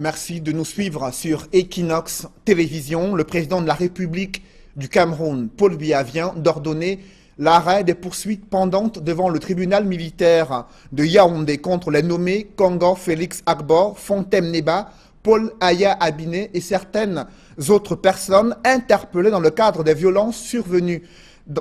Merci de nous suivre sur Equinox Télévision. Le président de la République du Cameroun, Paul Biya, vient d'ordonner l'arrêt des poursuites pendantes devant le tribunal militaire de Yaoundé contre les nommés Congo Félix Agbor, Fontem Neba, Paul Aya Abiné et certaines autres personnes interpellées dans le cadre des violences survenues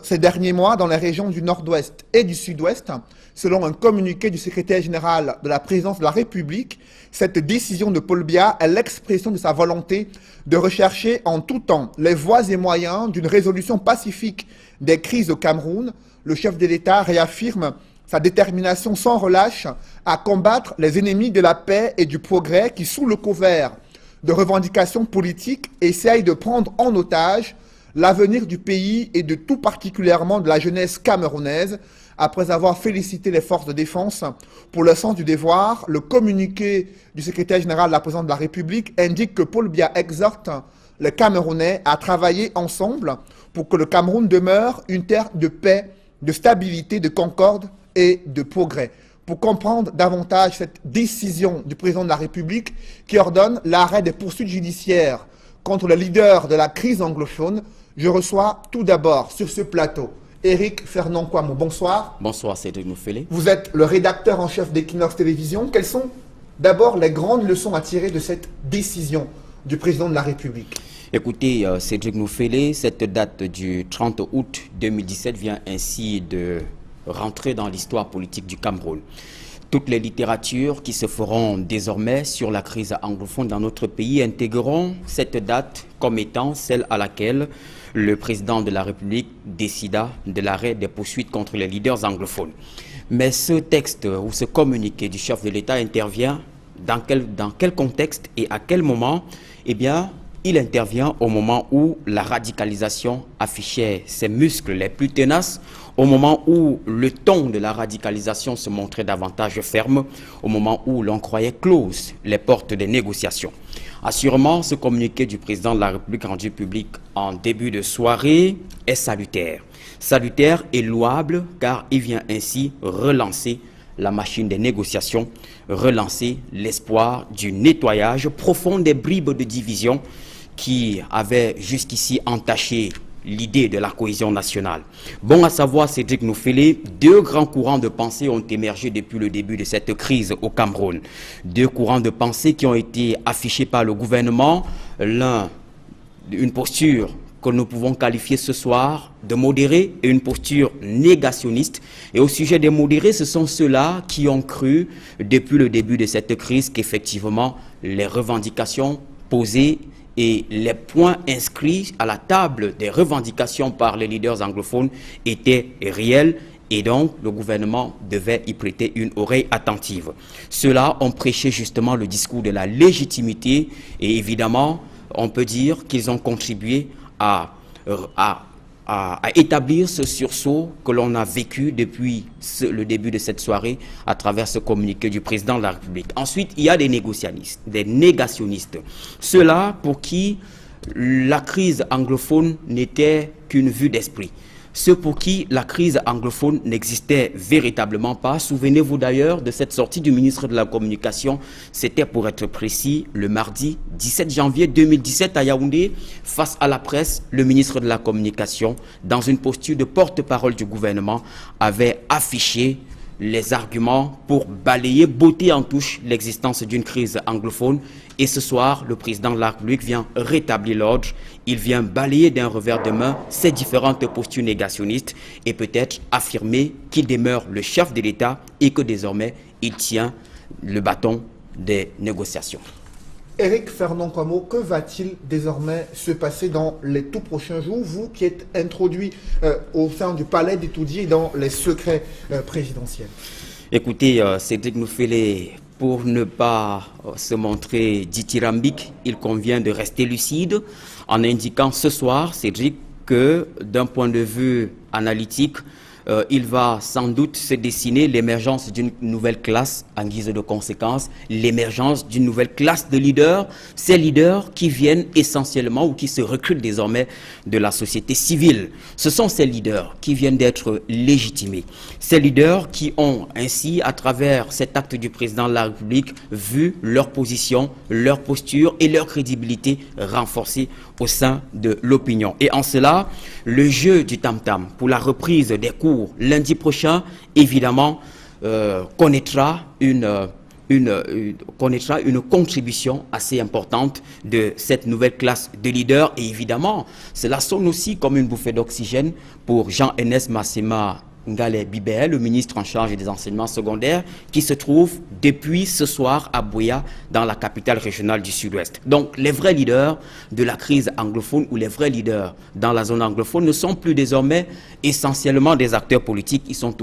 ces derniers mois dans les régions du nord-ouest et du sud-ouest. Selon un communiqué du secrétaire général de la présidence de la République, cette décision de Paul Biya est l'expression de sa volonté de rechercher en tout temps les voies et moyens d'une résolution pacifique des crises au Cameroun. Le chef de l'État réaffirme sa détermination sans relâche à combattre les ennemis de la paix et du progrès qui, sous le couvert de revendications politiques, essayent de prendre en otage l'avenir du pays et de tout particulièrement de la jeunesse camerounaise. Après avoir félicité les forces de défense pour le sens du devoir, le communiqué du secrétaire général de la présidence de la République indique que Paul Biya exhorte les Camerounais à travailler ensemble pour que le Cameroun demeure une terre de paix, de stabilité, de concorde et de progrès. Pour comprendre davantage cette décision du président de la République qui ordonne l'arrêt des poursuites judiciaires contre le leader de la crise anglophone, je reçois tout d'abord sur ce plateau Éric Fernand Kouamouo. Bonsoir. Bonsoir, Cédric Moufélé. Vous êtes le rédacteur en chef d'Equinox Télévision. Quelles sont d'abord les grandes leçons à tirer de cette décision du président de la République? Écoutez, Cédric Moufélé, cette date du 30 août 2017 vient ainsi de rentrer dans l'histoire politique du Cameroun. Toutes les littératures qui se feront désormais sur la crise anglophone dans notre pays intégreront cette date comme étant celle à laquelle le président de la République décida de l'arrêt des poursuites contre les leaders anglophones. Mais ce texte ou ce communiqué du chef de l'État intervient dans quel contexte et à quel moment? Eh bien, il intervient au moment où la radicalisation affichait ses muscles les plus tenaces, au moment où le ton de la radicalisation se montrait davantage ferme, au moment où l'on croyait closes les portes des négociations. Assurément, ce communiqué du président de la République rendu public en début de soirée est salutaire. Salutaire et louable car il vient ainsi relancer la machine des négociations, relancer l'espoir du nettoyage profond des bribes de division qui avaient jusqu'ici entaché l'idée de la cohésion nationale. Bon à savoir, Cédric Moufélé, deux grands courants de pensée ont émergé depuis le début de cette crise au Cameroun. Deux courants de pensée qui ont été affichés par le gouvernement. L'un, une posture que nous pouvons qualifier ce soir de modérée et une posture négationniste. Et au sujet des modérés, ce sont ceux-là qui ont cru depuis le début de cette crise qu'effectivement les revendications posées et les points inscrits à la table des revendications par les leaders anglophones étaient réels et donc le gouvernement devait y prêter une oreille attentive. Ceux-là ont prêché justement le discours de la légitimité et évidemment, on peut dire qu'ils ont contribué à établir ce sursaut que l'on a vécu depuis le début de cette soirée à travers ce communiqué du président de la République. Ensuite, il y a des négationnistes. Ceux-là pour qui la crise anglophone n'était qu'une vue d'esprit. Ceux pour qui la crise anglophone n'existait véritablement pas. Souvenez-vous d'ailleurs de cette sortie du ministre de la Communication. C'était pour être précis le mardi 17 janvier 2017 à Yaoundé. Face à la presse, le ministre de la Communication, dans une posture de porte-parole du gouvernement, avait affiché les arguments pour balayer, botter en touche l'existence d'une crise anglophone. Et ce soir, le président de la République vient rétablir l'ordre. Il vient balayer d'un revers de main ces différentes postures négationnistes et peut-être affirmer qu'il demeure le chef de l'État et que désormais, il tient le bâton des négociations. Éric Fernand Kouamouo, que va-t-il désormais se passer dans les tout prochains jours, vous qui êtes introduit au sein du palais d'Etoudi dans les secrets présidentiels? Écoutez, Cédric Moufélé, pour ne pas se montrer dithyrambique, il convient de rester lucide en indiquant ce soir, Cédric, que d'un point de vue analytique, il va sans doute se dessiner l'émergence d'une nouvelle classe en guise de conséquence, l'émergence d'une nouvelle classe de leaders, ces leaders qui viennent essentiellement ou qui se recrutent désormais de la société civile. Ce sont ces leaders qui viennent d'être légitimés, ces leaders qui ont ainsi, à travers cet acte du président de la République, vu leur position, leur posture et leur crédibilité renforcée au sein de l'opinion. Et en cela, le jeu du tam-tam pour la reprise des cours lundi prochain, évidemment, connaîtra une contribution assez importante de cette nouvelle classe de leaders. Et évidemment, cela sonne aussi comme une bouffée d'oxygène pour Jean-Ernest Massema Ngale Bibé, le ministre en charge des enseignements secondaires, qui se trouve depuis ce soir à Buea, dans la capitale régionale du Sud-Ouest. Donc, les vrais leaders de la crise anglophone ou les vrais leaders dans la zone anglophone ne sont plus désormais essentiellement des acteurs politiques, ils sont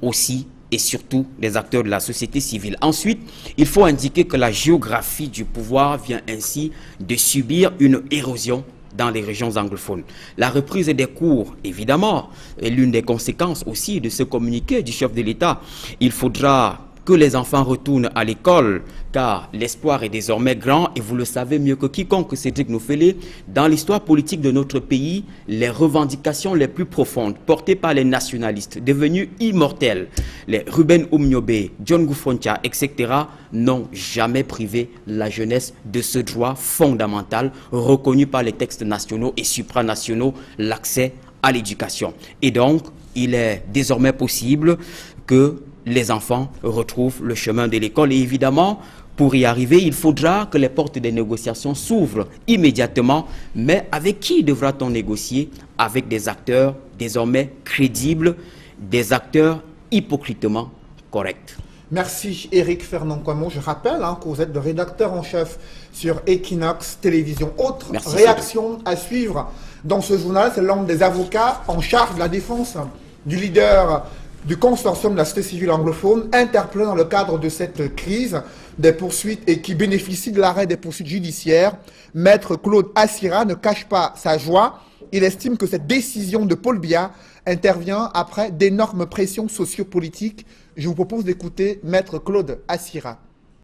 aussi et surtout des acteurs de la société civile. Ensuite, il faut indiquer que la géographie du pouvoir vient ainsi de subir une érosion dans les régions anglophones. La reprise des cours, évidemment, est l'une des conséquences aussi de ce communiqué du chef de l'État. Il faudra que les enfants retournent à l'école, car l'espoir est désormais grand, et vous le savez mieux que quiconque, Cédric Noufélé, dans l'histoire politique de notre pays, les revendications les plus profondes, portées par les nationalistes, devenus immortels, les Ruben Oumniobé, John Goufontia, etc., n'ont jamais privé la jeunesse de ce droit fondamental, reconnu par les textes nationaux et supranationaux, l'accès à l'éducation. Et donc, il est désormais possible que les enfants retrouvent le chemin de l'école. Et évidemment, pour y arriver, il faudra que les portes des négociations s'ouvrent immédiatement. Mais avec qui devra-t-on négocier? Avec des acteurs désormais crédibles, des acteurs hypocritement corrects. Merci Éric Fernand Coimont. Je rappelle que vous êtes le rédacteur en chef sur Equinox Télévision. Autre réaction à suivre dans ce journal, c'est l'un des avocats en charge de la défense du leader du consortium de la société civile anglophone, interpellé dans le cadre de cette crise des poursuites et qui bénéficie de l'arrêt des poursuites judiciaires. Maître Claude Assira ne cache pas sa joie. Il estime que cette décision de Paul Biya intervient après d'énormes pressions sociopolitiques. Je vous propose d'écouter Maître Claude Assira.